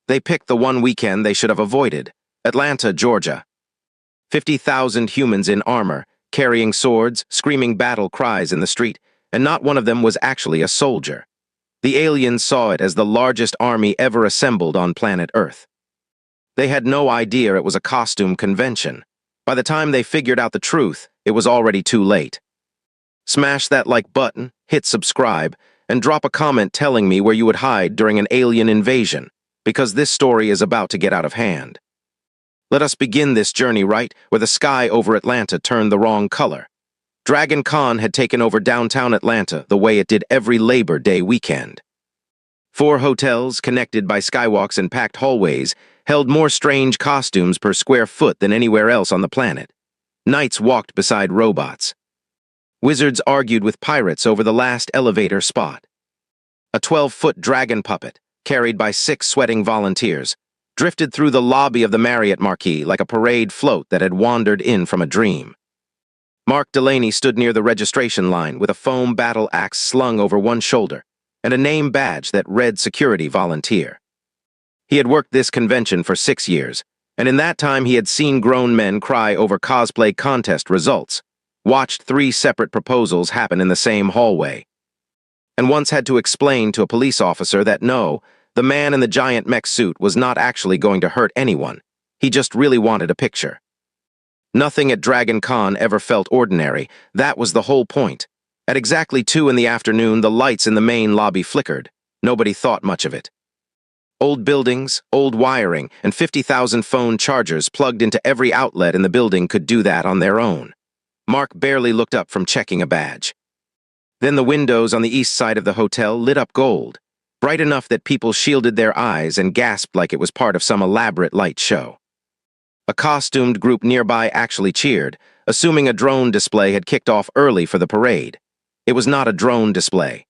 They picked the one weekend they should have avoided, Atlanta, Georgia. 50,000 humans in armor, carrying swords, screaming battle cries in the street, and not one of them was actually a soldier. The aliens saw it as the largest army ever assembled on planet Earth. They had no idea it was a costume convention. By the time they figured out the truth, it was already too late. Smash that like button, hit subscribe, and drop a comment telling me where you would hide during an alien invasion, because this story is about to get out of hand. Let us begin this journey right where the sky over Atlanta turned the wrong color. Dragon Con had taken over downtown Atlanta the way it did every Labor Day weekend. 4 hotels, connected by skywalks and packed hallways, held more strange costumes per square foot than anywhere else on the planet. Knights walked beside robots. Wizards argued with pirates over the last elevator spot. A 12-foot dragon puppet, carried by 6 sweating volunteers, drifted through the lobby of the Marriott Marquis like a parade float that had wandered in from a dream. Mark Delaney stood near the registration line with a foam battle axe slung over one shoulder and a name badge that read Security Volunteer. He had worked this convention for 6 years, and in that time he had seen grown men cry over cosplay contest results, watched 3 separate proposals happen in the same hallway, and once had to explain to a police officer that no, the man in the giant mech suit was not actually going to hurt anyone. He just really wanted a picture. Nothing at Dragon Con ever felt ordinary. That was the whole point. At exactly 2 in the afternoon, the lights in the main lobby flickered. Nobody thought much of it. Old buildings, old wiring, and 50,000 phone chargers plugged into every outlet in the building could do that on their own. Mark barely looked up from checking a badge. Then the windows on the east side of the hotel lit up gold, bright enough that people shielded their eyes and gasped like it was part of some elaborate light show. A costumed group nearby actually cheered, assuming a drone display had kicked off early for the parade. It was not a drone display.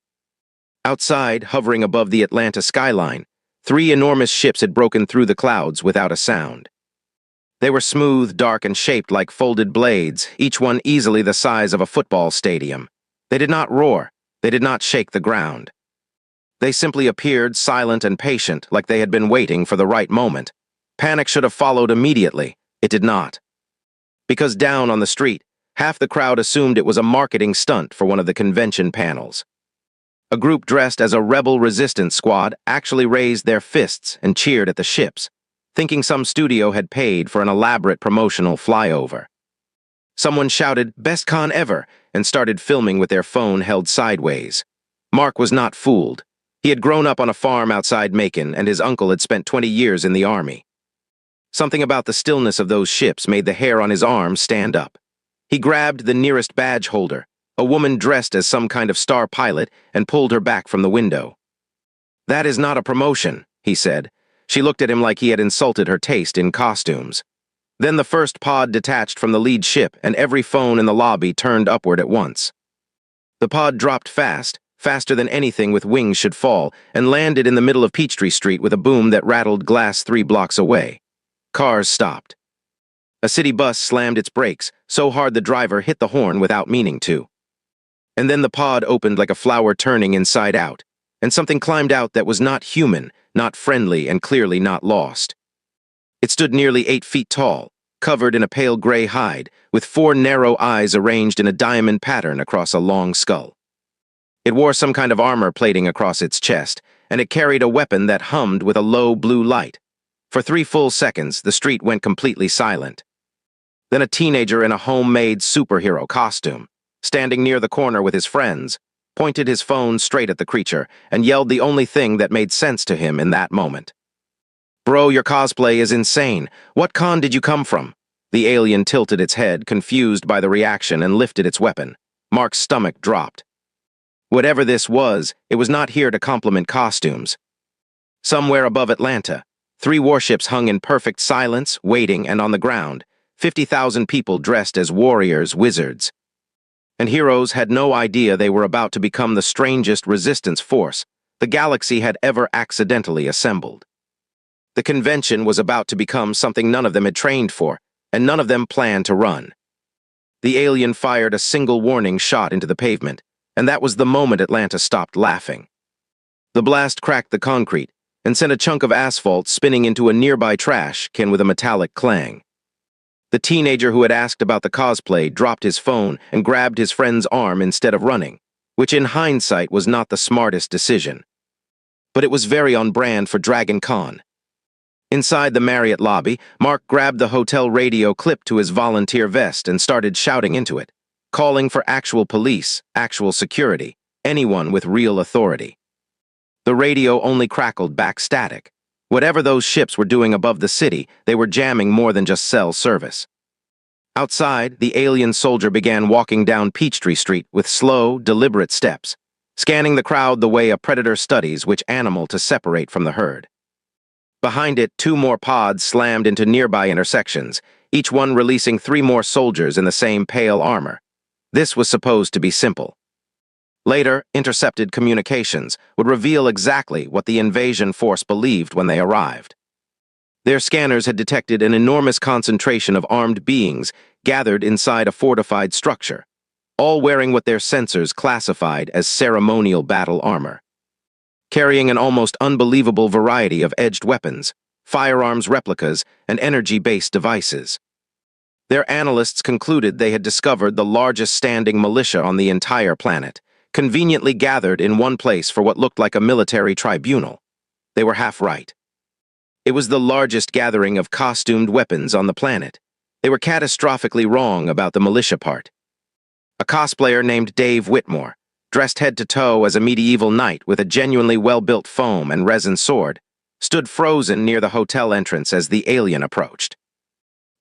Outside, hovering above the Atlanta skyline, 3 enormous ships had broken through the clouds without a sound. They were smooth, dark, and shaped like folded blades, each one easily the size of a football stadium. They did not roar. They did not shake the ground. They simply appeared silent and patient, like they had been waiting for the right moment. Panic should have followed immediately. It did not. Because down on the street, half the crowd assumed it was a marketing stunt for one of the convention panels. A group dressed as a rebel resistance squad actually raised their fists and cheered at the ships, thinking some studio had paid for an elaborate promotional flyover. Someone shouted, "Best con ever," and started filming with their phone held sideways. Mark was not fooled. He had grown up on a farm outside Macon, and his uncle had spent 20 years in the army. Something about the stillness of those ships made the hair on his arms stand up. He grabbed the nearest badge holder, a woman dressed as some kind of star pilot, and pulled her back from the window. "That is not a promotion," he said. She looked at him like he had insulted her taste in costumes. Then the first pod detached from the lead ship, and every phone in the lobby turned upward at once. The pod dropped fast, faster than anything with wings should fall, and landed in the middle of Peachtree Street with a boom that rattled glass 3 blocks away. Cars stopped. A city bus slammed its brakes, so hard the driver hit the horn without meaning to. And then the pod opened like a flower turning inside out, and something climbed out that was not human, not friendly, and clearly not lost. It stood nearly 8 feet tall, covered in a pale gray hide, with 4 narrow eyes arranged in a diamond pattern across a long skull. It wore some kind of armor plating across its chest, and it carried a weapon that hummed with a low blue light. For 3 full seconds, the street went completely silent. Then a teenager in a homemade superhero costume, standing near the corner with his friends, pointed his phone straight at the creature and yelled the only thing that made sense to him in that moment. "Bro, your cosplay is insane. What con did you come from?" The alien tilted its head, confused by the reaction, and lifted its weapon. Mark's stomach dropped. Whatever this was, it was not here to compliment costumes. Somewhere above Atlanta, 3 warships hung in perfect silence, waiting, and on the ground, 50,000 people dressed as warriors, wizards. And heroes had no idea they were about to become the strangest resistance force the galaxy had ever accidentally assembled. The convention was about to become something none of them had trained for, and none of them planned to run. The alien fired a single warning shot into the pavement, and that was the moment Atlanta stopped laughing. The blast cracked the concrete, and sent a chunk of asphalt spinning into a nearby trash can with a metallic clang. The teenager who had asked about the cosplay dropped his phone and grabbed his friend's arm instead of running, which in hindsight was not the smartest decision. But it was very on brand for Dragon Con. Inside the Marriott lobby, Mark grabbed the hotel radio clipped to his volunteer vest and started shouting into it, calling for actual police, actual security, anyone with real authority. The radio only crackled back static. Whatever those ships were doing above the city, they were jamming more than just cell service. Outside, the alien soldier began walking down Peachtree Street with slow, deliberate steps, scanning the crowd the way a predator studies which animal to separate from the herd. Behind it, 2 more pods slammed into nearby intersections, each one releasing 3 more soldiers in the same pale armor. This was supposed to be simple. Later, intercepted communications would reveal exactly what the invasion force believed when they arrived. Their scanners had detected an enormous concentration of armed beings gathered inside a fortified structure, all wearing what their sensors classified as ceremonial battle armor, carrying an almost unbelievable variety of edged weapons, firearms replicas, and energy-based devices. Their analysts concluded they had discovered the largest standing militia on the entire planet, conveniently gathered in one place for what looked like a military tribunal. They were half right. It was the largest gathering of costumed weapons on the planet. They were catastrophically wrong about the militia part. A cosplayer named Dave Whitmore, dressed head to toe as a medieval knight with a genuinely well-built foam and resin sword, stood frozen near the hotel entrance as the alien approached.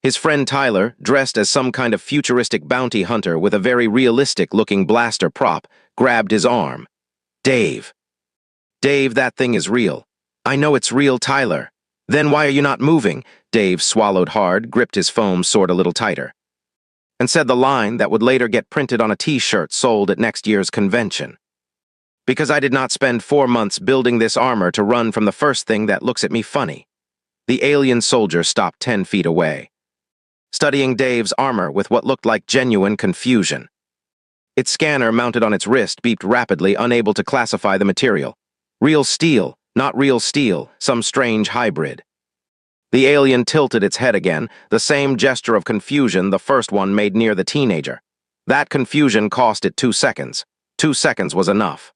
His friend Tyler, dressed as some kind of futuristic bounty hunter with a very realistic-looking blaster prop, grabbed his arm. Dave. Dave, that thing is real. I know it's real, Tyler. Then why are you not moving? Dave swallowed hard, gripped his foam sword a little tighter, and said the line that would later get printed on a t-shirt sold at next year's convention. Because I did not spend 4 months building this armor to run from the first thing that looks at me funny. The alien soldier stopped 10 feet away, studying Dave's armor with what looked like genuine confusion. Its scanner mounted on its wrist beeped rapidly, unable to classify the material. Real steel, not real steel, some strange hybrid. The alien tilted its head again, the same gesture of confusion the first one made near the teenager. That confusion cost it 2 seconds. 2 seconds was enough.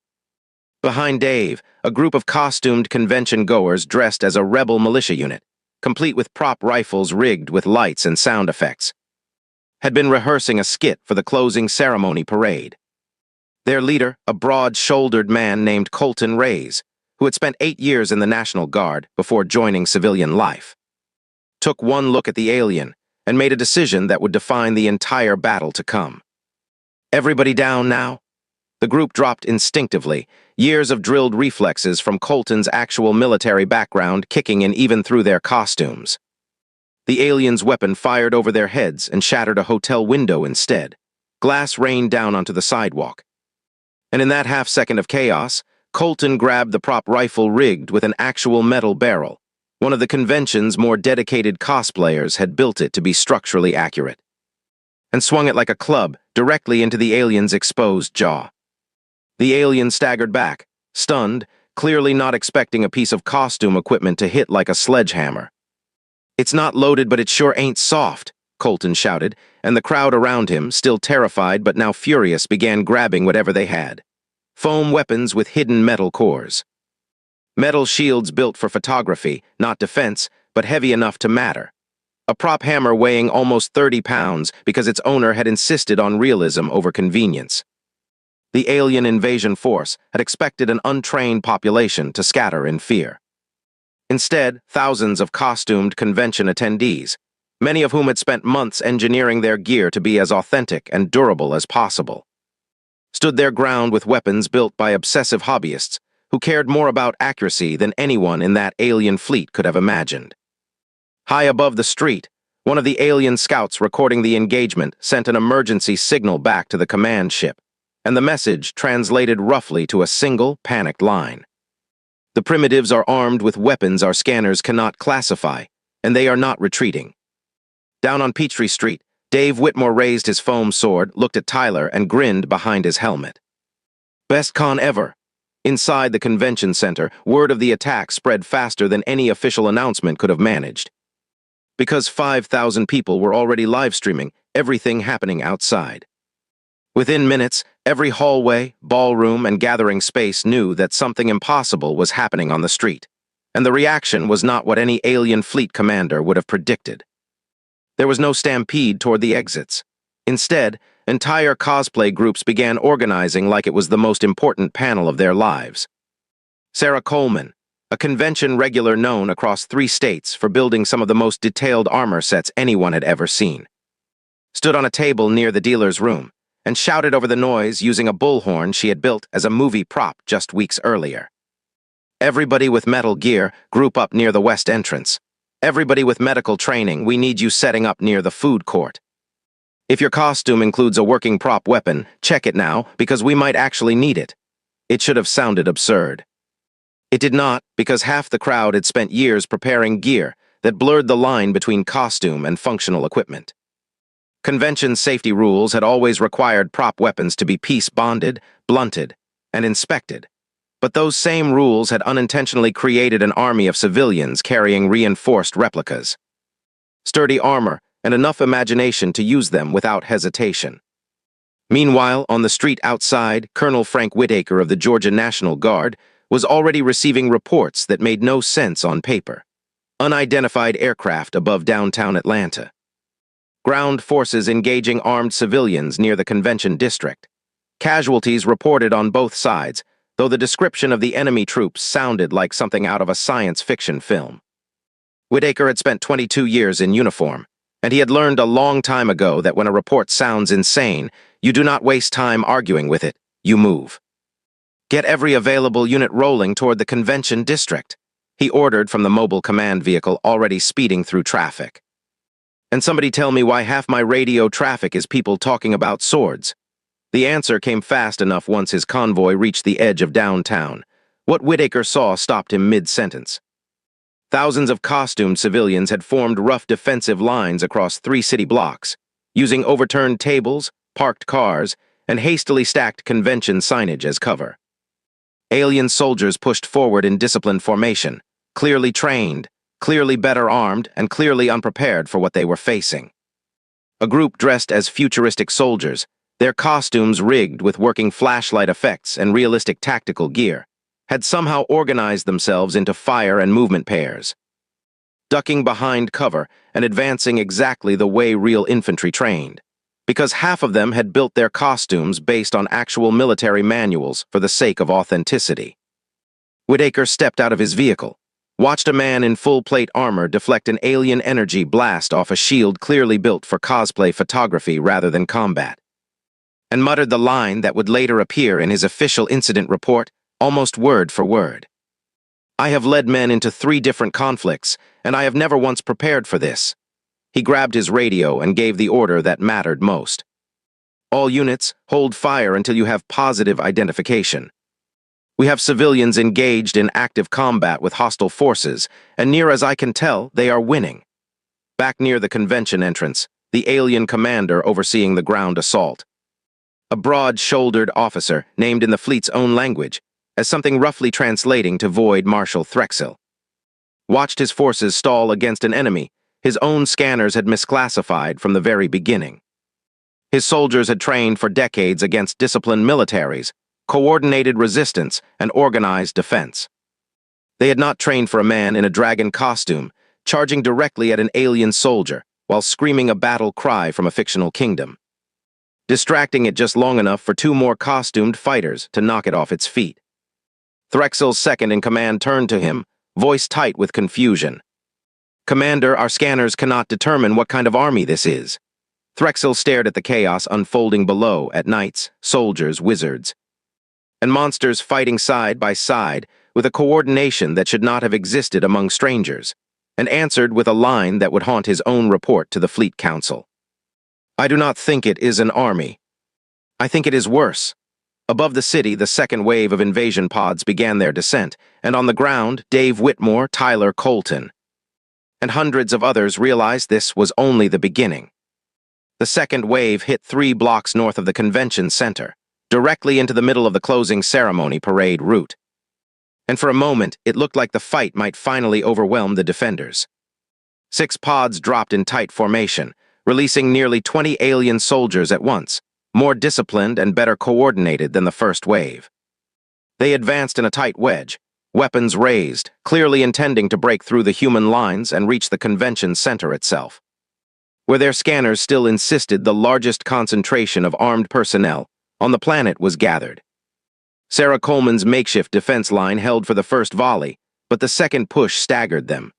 Behind Dave, a group of costumed convention-goers dressed as a rebel militia unit, complete with prop rifles rigged with lights and sound effects, had been rehearsing a skit for the closing ceremony parade. Their leader, a broad-shouldered man named Colton Reyes, who had spent 8 years in the National Guard before joining civilian life, took one look at the alien and made a decision that would define the entire battle to come. Everybody down now? The group dropped instinctively, years of drilled reflexes from Colton's actual military background kicking in even through their costumes. The alien's weapon fired over their heads and shattered a hotel window instead. Glass rained down onto the sidewalk. And in that half-second of chaos, Colton grabbed the prop rifle rigged with an actual metal barrel. One of the convention's more dedicated cosplayers had built it to be structurally accurate, and swung it like a club directly into the alien's exposed jaw. The alien staggered back, stunned, clearly not expecting a piece of costume equipment to hit like a sledgehammer. "It's not loaded, but it sure ain't soft," Colton shouted, and the crowd around him, still terrified but now furious, began grabbing whatever they had. Foam weapons with hidden metal cores. Metal shields built for photography, not defense, but heavy enough to matter. A prop hammer weighing almost 30 pounds because its owner had insisted on realism over convenience. The alien invasion force had expected an untrained population to scatter in fear. Instead, thousands of costumed convention attendees, many of whom had spent months engineering their gear to be as authentic and durable as possible, stood their ground with weapons built by obsessive hobbyists who cared more about accuracy than anyone in that alien fleet could have imagined. High above the street, one of the alien scouts recording the engagement sent an emergency signal back to the command ship, and the message translated roughly to a single, panicked line. The primitives are armed with weapons our scanners cannot classify, and they are not retreating. Down on Peachtree Street, Dave Whitmore raised his foam sword, looked at Tyler, and grinned behind his helmet. "Best con ever." Inside the convention center, word of the attack spread faster than any official announcement could have managed. Because 5,000 people were already live streaming everything happening outside. Within minutes, every hallway, ballroom, and gathering space knew that something impossible was happening on the street, and the reaction was not what any alien fleet commander would have predicted. There was no stampede toward the exits. Instead, entire cosplay groups began organizing like it was the most important panel of their lives. Sarah Coleman, a convention regular known across 3 states for building some of the most detailed armor sets anyone had ever seen, stood on a table near the dealer's room and shouted over the noise using a bullhorn she had built as a movie prop just weeks earlier. Everybody with metal gear, group up near the west entrance. Everybody with medical training, we need you setting up near the food court. If your costume includes a working prop weapon, check it now, because we might actually need it. It should have sounded absurd. It did not, because half the crowd had spent years preparing gear that blurred the line between costume and functional equipment. Convention safety rules had always required prop weapons to be piece-bonded, blunted, and inspected. But those same rules had unintentionally created an army of civilians carrying reinforced replicas. Sturdy armor, and enough imagination to use them without hesitation. Meanwhile, on the street outside, Colonel Frank Whitaker of the Georgia National Guard was already receiving reports that made no sense on paper. Unidentified aircraft above downtown Atlanta. Ground forces engaging armed civilians near the convention district. Casualties reported on both sides, though the description of the enemy troops sounded like something out of a science fiction film. Whitaker had spent 22 years in uniform, and he had learned a long time ago that when a report sounds insane, you do not waste time arguing with it, you move. Get every available unit rolling toward the convention district, he ordered from the mobile command vehicle already speeding through traffic. And somebody tell me why half my radio traffic is people talking about swords. The answer came fast enough once his convoy reached the edge of downtown. What Whitaker saw stopped him mid-sentence. Thousands of costumed civilians had formed rough defensive lines across 3 city blocks, using overturned tables, parked cars, and hastily stacked convention signage as cover. Alien soldiers pushed forward in disciplined formation, clearly trained, clearly better armed, and clearly unprepared for what they were facing. A group dressed as futuristic soldiers, their costumes rigged with working flashlight effects and realistic tactical gear, had somehow organized themselves into fire and movement pairs, ducking behind cover and advancing exactly the way real infantry trained, because half of them had built their costumes based on actual military manuals for the sake of authenticity. Whitaker stepped out of his vehicle, watched a man in full-plate armor deflect an alien energy blast off a shield clearly built for cosplay photography rather than combat, and muttered the line that would later appear in his official incident report, almost word for word. I have led men into 3 different conflicts, and I have never once prepared for this. He grabbed his radio and gave the order that mattered most. All units, hold fire until you have positive identification. We have civilians engaged in active combat with hostile forces, and near as I can tell, they are winning. Back near the convention entrance, the alien commander overseeing the ground assault. A broad-shouldered officer, named in the fleet's own language, as something roughly translating to Void Marshal Threxel, watched his forces stall against an enemy his own scanners had misclassified from the very beginning. His soldiers had trained for decades against disciplined militaries, coordinated resistance, and organized defense. They had not trained for a man in a dragon costume, charging directly at an alien soldier while screaming a battle cry from a fictional kingdom, distracting it just long enough for 2 more costumed fighters to knock it off its feet. Threxel's second-in-command turned to him, voice tight with confusion. Commander, our scanners cannot determine what kind of army this is. Threxel stared at the chaos unfolding below at knights, soldiers, wizards, and monsters fighting side by side with a coordination that should not have existed among strangers, and answered with a line that would haunt his own report to the Fleet Council. I do not think it is an army. I think it is worse. Above the city, the second wave of invasion pods began their descent, and on the ground, Dave Whitmore, Tyler Colton, and hundreds of others realized this was only the beginning. The second wave hit 3 blocks north of the convention center, directly into the middle of the closing ceremony parade route. And for a moment, it looked like the fight might finally overwhelm the defenders. 6 pods dropped in tight formation, releasing nearly 20 alien soldiers at once, more disciplined and better coordinated than the first wave. They advanced in a tight wedge, weapons raised, clearly intending to break through the human lines and reach the convention center itself, where their scanners still insisted the largest concentration of armed personnel on the planet was gathered. Sarah Coleman's makeshift defense line held for the first volley, but the second push staggered them.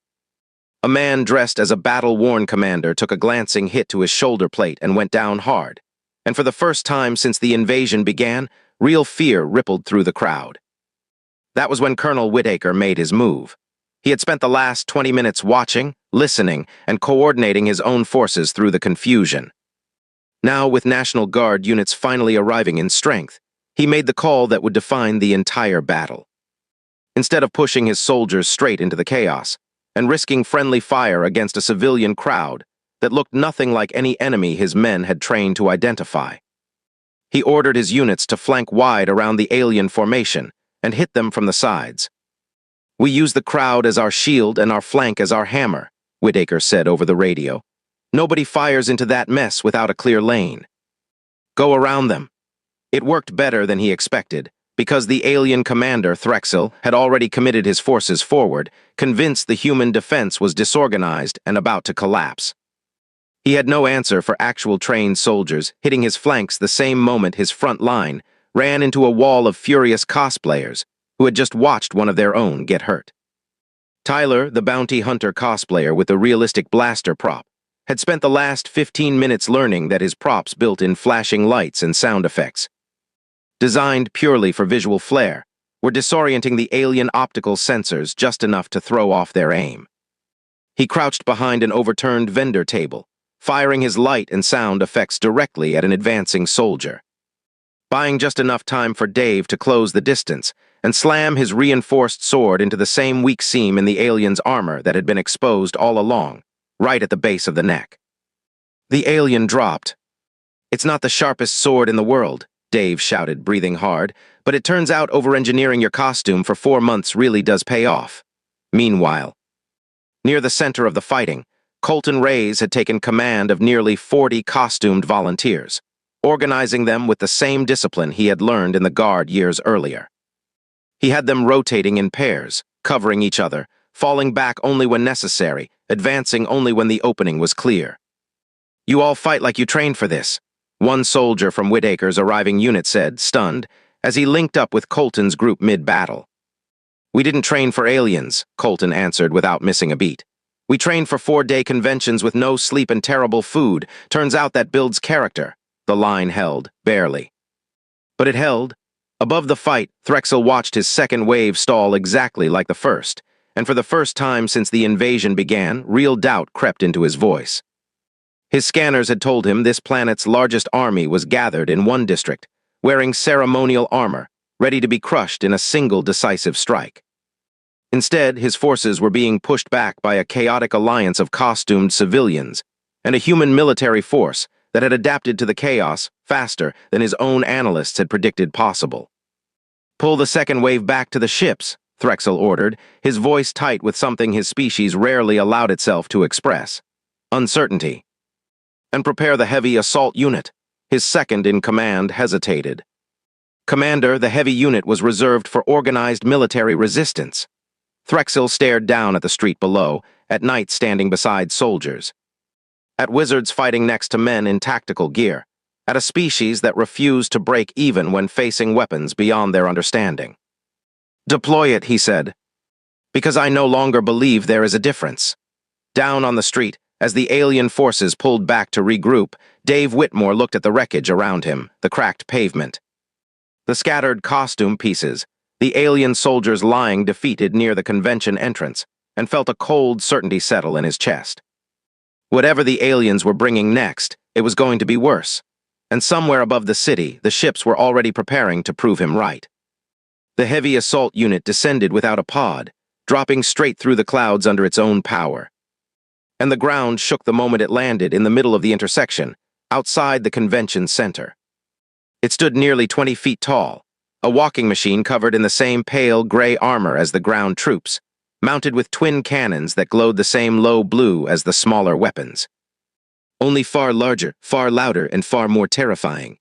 A man dressed as a battle-worn commander took a glancing hit to his shoulder plate and went down hard, and for the first time since the invasion began, real fear rippled through the crowd. That was when Colonel Whitaker made his move. He had spent the last 20 minutes watching, listening, and coordinating his own forces through the confusion. Now, with National Guard units finally arriving in strength, he made the call that would define the entire battle. Instead of pushing his soldiers straight into the chaos and risking friendly fire against a civilian crowd that looked nothing like any enemy his men had trained to identify, he ordered his units to flank wide around the alien formation and hit them from the sides. "We use the crowd as our shield and our flank as our hammer," Whitaker said over the radio. "Nobody fires into that mess without a clear lane. Go around them." It worked better than he expected, because the alien commander, Threxel, had already committed his forces forward, convinced the human defense was disorganized and about to collapse. He had no answer for actual trained soldiers hitting his flanks the same moment his front line ran into a wall of furious cosplayers who had just watched one of their own get hurt. Tyler, the bounty hunter cosplayer with the realistic blaster prop, had spent the last 15 minutes learning that his props built in flashing lights and sound effects, designed purely for visual flair, were disorienting the alien optical sensors just enough to throw off their aim. He crouched behind an overturned vendor table, firing his light and sound effects directly at an advancing soldier, buying just enough time for Dave to close the distance and slam his reinforced sword into the same weak seam in the alien's armor that had been exposed all along, right at the base of the neck. The alien dropped. "It's not the sharpest sword in the world," Dave shouted, breathing hard, "but it turns out over-engineering your costume for 4 months really does pay off." Meanwhile, near the center of the fighting, Colton Reyes had taken command of nearly 40 costumed volunteers, organizing them with the same discipline he had learned in the Guard years earlier. He had them rotating in pairs, covering each other, falling back only when necessary, advancing only when the opening was clear. "You all fight like you trained for this," one soldier from Whitaker's arriving unit said, stunned, as he linked up with Colton's group mid-battle. "We didn't train for aliens," Colton answered without missing a beat. "We trained for 4-day conventions with no sleep and terrible food. Turns out that builds character." The line held, barely. But it held. Above the fight, Threxel watched his second wave stall exactly like the first, and for the first time since the invasion began, real doubt crept into his voice. His scanners had told him this planet's largest army was gathered in one district, wearing ceremonial armor, ready to be crushed in a single decisive strike. Instead, his forces were being pushed back by a chaotic alliance of costumed civilians and a human military force that had adapted to the chaos faster than his own analysts had predicted possible. "Pull the second wave back to the ships," Threxel ordered, his voice tight with something his species rarely allowed itself to express: uncertainty. "And prepare the heavy assault unit." His second-in-command hesitated. "Commander, the heavy unit was reserved for organized military resistance." Threxel stared down at the street below, at knights standing beside soldiers, at wizards fighting next to men in tactical gear, at a species that refused to break even when facing weapons beyond their understanding. "Deploy it," he said, "because I no longer believe there is a difference." Down on the street, as the alien forces pulled back to regroup, Dave Whitmore looked at the wreckage around him, the cracked pavement, the scattered costume pieces, the alien soldiers lying defeated near the convention entrance, and felt a cold certainty settle in his chest. Whatever the aliens were bringing next, it was going to be worse, and somewhere above the city, the ships were already preparing to prove him right. The heavy assault unit descended without a pod, dropping straight through the clouds under its own power, and the ground shook the moment it landed in the middle of the intersection, outside the convention center. It stood nearly 20 feet tall, a walking machine covered in the same pale gray armor as the ground troops, mounted with twin cannons that glowed the same low blue as the smaller weapons. Only far larger, far louder, and far more terrifying.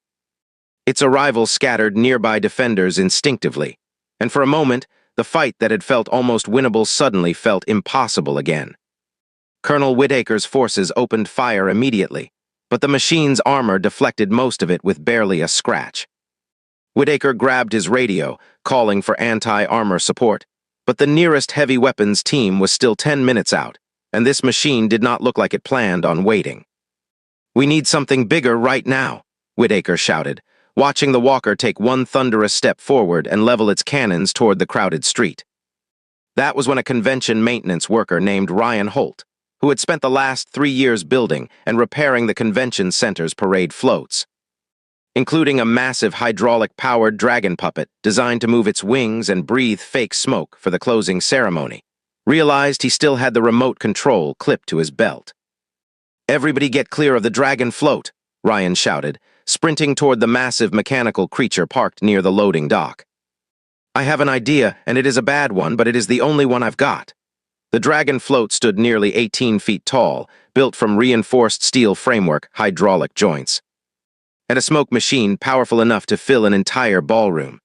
Its arrival scattered nearby defenders instinctively, and for a moment, the fight that had felt almost winnable suddenly felt impossible again. Colonel Whitaker's forces opened fire immediately, but the machine's armor deflected most of it with barely a scratch. Whitaker grabbed his radio, calling for anti-armor support, but the nearest heavy weapons team was still 10 minutes out, and this machine did not look like it planned on waiting. "We need something bigger right now," Whitaker shouted, watching the walker take one thunderous step forward and level its cannons toward the crowded street. That was when a convention maintenance worker named Ryan Holt, who had spent the last 3 years building and repairing the convention center's parade floats, including a massive hydraulic-powered dragon puppet designed to move its wings and breathe fake smoke for the closing ceremony, realized he still had the remote control clipped to his belt. "Everybody get clear of the dragon float," Ryan shouted, sprinting toward the massive mechanical creature parked near the loading dock. "I have an idea, and it is a bad one, but it is the only one I've got." The dragon float stood nearly 18 feet tall, built from reinforced steel framework, hydraulic joints, and a smoke machine powerful enough to fill an entire ballroom.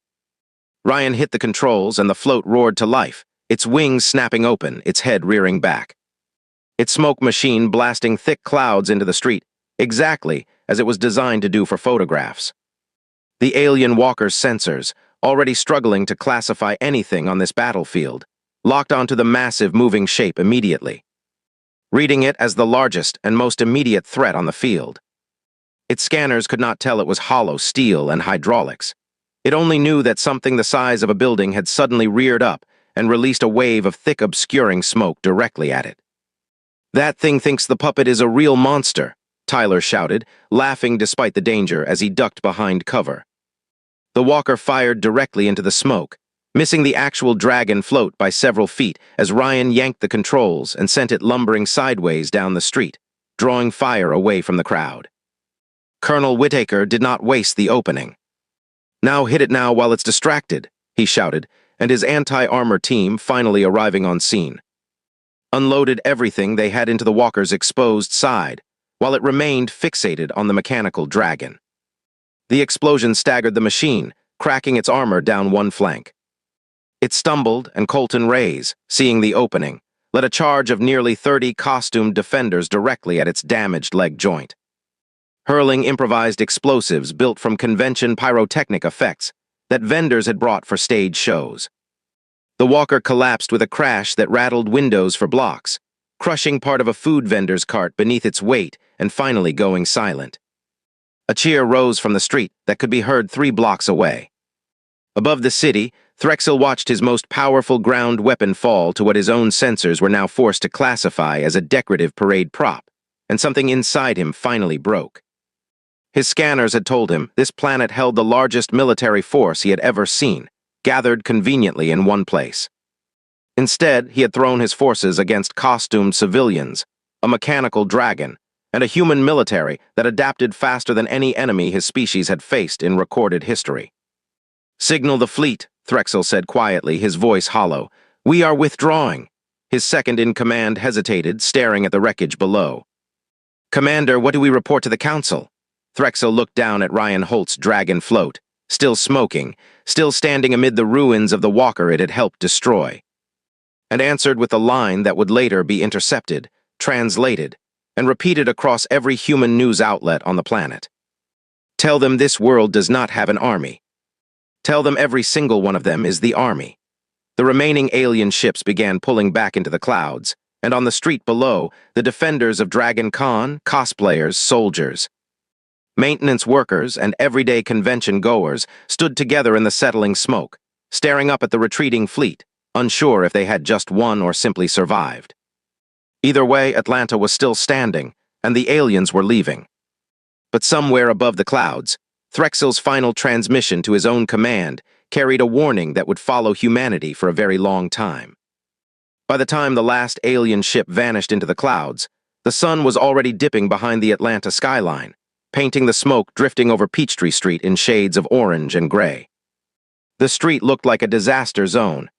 Ryan hit the controls, and the float roared to life, its wings snapping open, its head rearing back. Its smoke machine blasting thick clouds into the street, exactly as it was designed to do for photographs. The alien walker's sensors, already struggling to classify anything on this battlefield, locked onto the massive moving shape immediately, reading it as the largest and most immediate threat on the field. Its scanners could not tell it was hollow steel and hydraulics. It only knew that something the size of a building had suddenly reared up and released a wave of thick obscuring smoke directly at it. "That thing thinks the puppet is a real monster," Tyler shouted, laughing despite the danger as he ducked behind cover. The walker fired directly into the smoke, missing the actual dragon float by several feet as Ryan yanked the controls and sent it lumbering sideways down the street, drawing fire away from the crowd. Colonel Whitaker did not waste the opening. "Now hit it now while it's distracted," he shouted, and his anti-armor team, finally arriving on scene, unloaded everything they had into the walker's exposed side, while it remained fixated on the mechanical dragon. The explosion staggered the machine, cracking its armor down one flank. It stumbled, and Colton Reyes, seeing the opening, led a charge of nearly 30 costumed defenders directly at its damaged leg joint, hurling improvised explosives built from convention pyrotechnic effects that vendors had brought for stage shows. The walker collapsed with a crash that rattled windows for blocks, crushing part of a food vendor's cart beneath its weight and finally going silent. A cheer rose from the street that could be heard 3 blocks away. Above the city, Threxel watched his most powerful ground weapon fall to what his own sensors were now forced to classify as a decorative parade prop, and something inside him finally broke. His scanners had told him this planet held the largest military force he had ever seen, gathered conveniently in one place. Instead, he had thrown his forces against costumed civilians, a mechanical dragon, and a human military that adapted faster than any enemy his species had faced in recorded history. "Signal the fleet," Threxel said quietly, his voice hollow. "We are withdrawing." His second-in-command hesitated, staring at the wreckage below. "Commander, what do we report to the council?" Threxel looked down at Ryan Holt's dragon float, still smoking, still standing amid the ruins of the walker it had helped destroy, and answered with a line that would later be intercepted, translated, and repeated across every human news outlet on the planet. "Tell them this world does not have an army. Tell them every single one of them is the army." The remaining alien ships began pulling back into the clouds, and on the street below, the defenders of Dragon Con, cosplayers, soldiers, maintenance workers, and everyday convention goers stood together in the settling smoke, staring up at the retreating fleet, unsure if they had just won or simply survived. Either way, Atlanta was still standing, and the aliens were leaving. But somewhere above the clouds, Threxel's final transmission to his own command carried a warning that would follow humanity for a very long time. By the time the last alien ship vanished into the clouds, the sun was already dipping behind the Atlanta skyline, painting the smoke drifting over Peachtree Street in shades of orange and gray. The street looked like a disaster zone.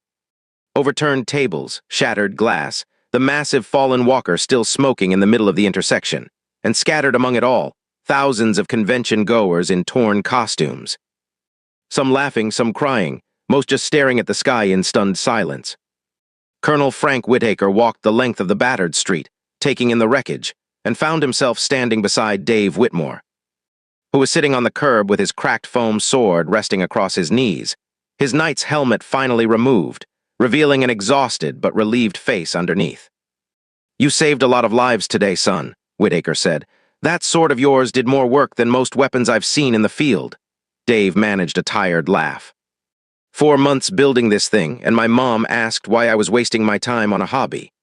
Overturned tables, shattered glass, the massive fallen walker still smoking in the middle of the intersection, and scattered among it all, thousands of convention goers in torn costumes. Some laughing, some crying, most just staring at the sky in stunned silence. Colonel Frank Whitaker walked the length of the battered street, taking in the wreckage, and found himself standing beside Dave Whitmore, who was sitting on the curb with his cracked foam sword resting across his knees, his knight's helmet finally removed, revealing an exhausted but relieved face underneath. "You saved a lot of lives today, son," Whitaker said. "That sword of yours did more work than most weapons I've seen in the field." Dave managed a tired laugh. "4 months building this thing, and my mom asked why I was wasting my time on a hobby.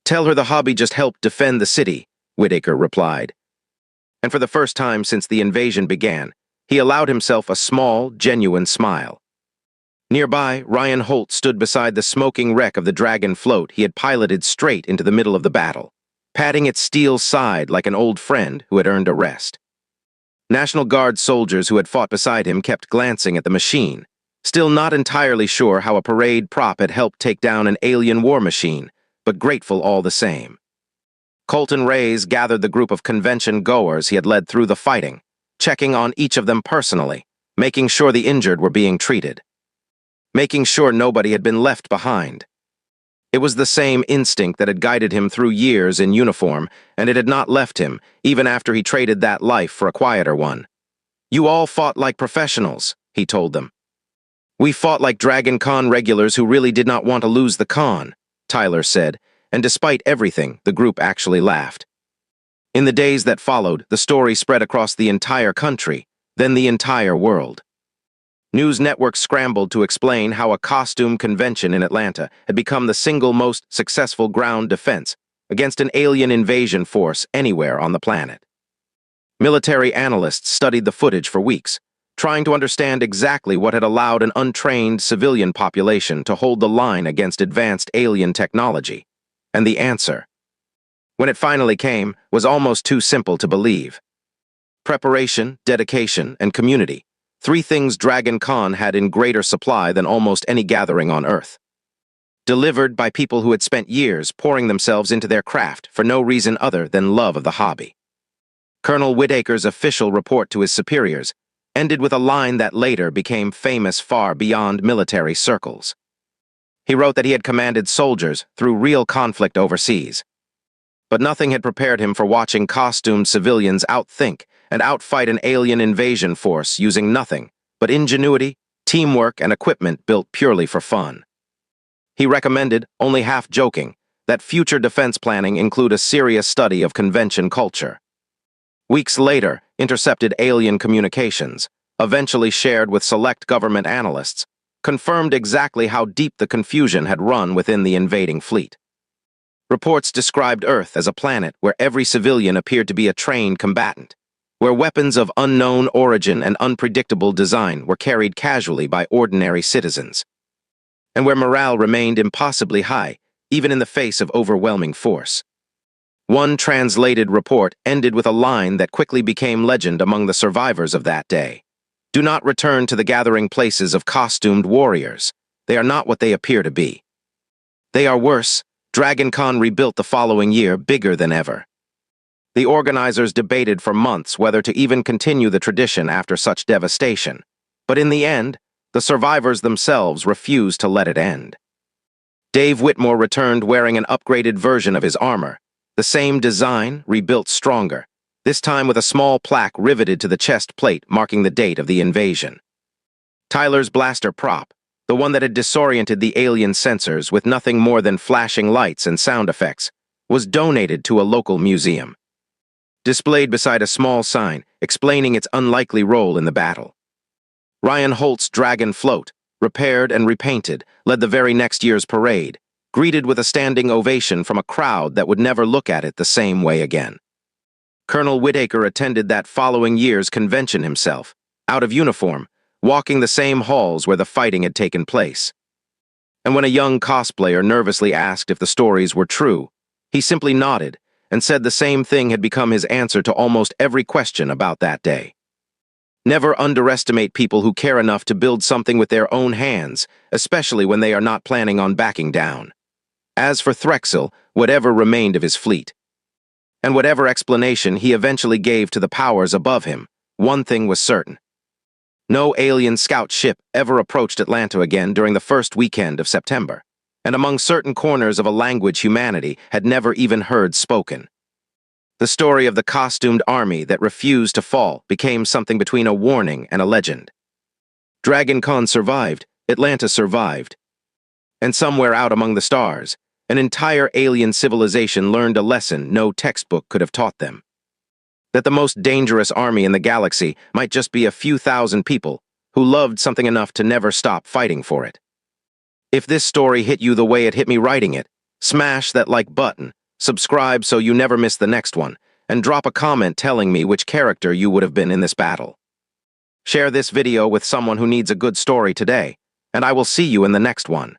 Tell her the hobby just helped defend the city," Whitaker replied. And for the first time since the invasion began, he allowed himself a small, genuine smile. Nearby, Ryan Holt stood beside the smoking wreck of the Dragon float he had piloted straight into the middle of the battle, patting its steel side like an old friend who had earned a rest. National Guard soldiers who had fought beside him kept glancing at the machine, still not entirely sure how a parade prop had helped take down an alien war machine, but grateful all the same. Colton Reyes gathered the group of convention goers he had led through the fighting, checking on each of them personally, making sure the injured were being treated, making sure nobody had been left behind. It was the same instinct that had guided him through years in uniform, and it had not left him, even after he traded that life for a quieter one. "You all fought like professionals," he told them. "We fought like Dragon Con regulars who really did not want to lose the con," Tyler said, and despite everything, the group actually laughed. In the days that followed, the story spread across the entire country, then the entire world. News networks scrambled to explain how a costume convention in Atlanta had become the single most successful ground defense against an alien invasion force anywhere on the planet. Military analysts studied the footage for weeks, trying to understand exactly what had allowed an untrained civilian population to hold the line against advanced alien technology. And the answer, when it finally came, was almost too simple to believe. Preparation, dedication, and community. 3 things Dragon Con had in greater supply than almost any gathering on Earth. Delivered by people who had spent years pouring themselves into their craft for no reason other than love of the hobby. Colonel Whitaker's official report to his superiors ended with a line that later became famous far beyond military circles. He wrote that he had commanded soldiers through real conflict overseas. But nothing had prepared him for watching costumed civilians outthink and outfight an alien invasion force using nothing but ingenuity, teamwork, and equipment built purely for fun. He recommended, only half joking, that future defense planning include a serious study of convention culture. Weeks later, intercepted alien communications, eventually shared with select government analysts, confirmed exactly how deep the confusion had run within the invading fleet. Reports described Earth as a planet where every civilian appeared to be a trained combatant, where weapons of unknown origin and unpredictable design were carried casually by ordinary citizens, and where morale remained impossibly high, even in the face of overwhelming force. One translated report ended with a line that quickly became legend among the survivors of that day. "Do not return to the gathering places of costumed warriors. They are not what they appear to be. They are worse. Dragon Con rebuilt the following year, bigger than ever." The organizers debated for months whether to even continue the tradition after such devastation, but in the end, the survivors themselves refused to let it end. Dave Whitmore returned wearing an upgraded version of his armor, the same design, rebuilt stronger, this time with a small plaque riveted to the chest plate marking the date of the invasion. Tyler's blaster prop, the one that had disoriented the alien sensors with nothing more than flashing lights and sound effects, was donated to a local museum, displayed beside a small sign explaining its unlikely role in the battle. Ryan Holt's Dragon float, repaired and repainted, led the very next year's parade, greeted with a standing ovation from a crowd that would never look at it the same way again. Colonel Whitaker attended that following year's convention himself, out of uniform, walking the same halls where the fighting had taken place. And when a young cosplayer nervously asked if the stories were true, he simply nodded and said the same thing had become his answer to almost every question about that day. Never underestimate people who care enough to build something with their own hands, especially when they are not planning on backing down. As for Threxel, whatever remained of his fleet, and whatever explanation he eventually gave to the powers above him, one thing was certain. No alien scout ship ever approached Atlanta again during the first weekend of September, and among certain corners of a language humanity had never even heard spoken. The story of the costumed army that refused to fall became something between a warning and a legend. Dragon Con survived, Atlanta survived. And somewhere out among the stars, an entire alien civilization learned a lesson no textbook could have taught them. That the most dangerous army in the galaxy might just be a few thousand people who loved something enough to never stop fighting for it. If this story hit you the way it hit me writing it, smash that like button, subscribe so you never miss the next one, and drop a comment telling me which character you would have been in this battle. Share this video with someone who needs a good story today, and I will see you in the next one.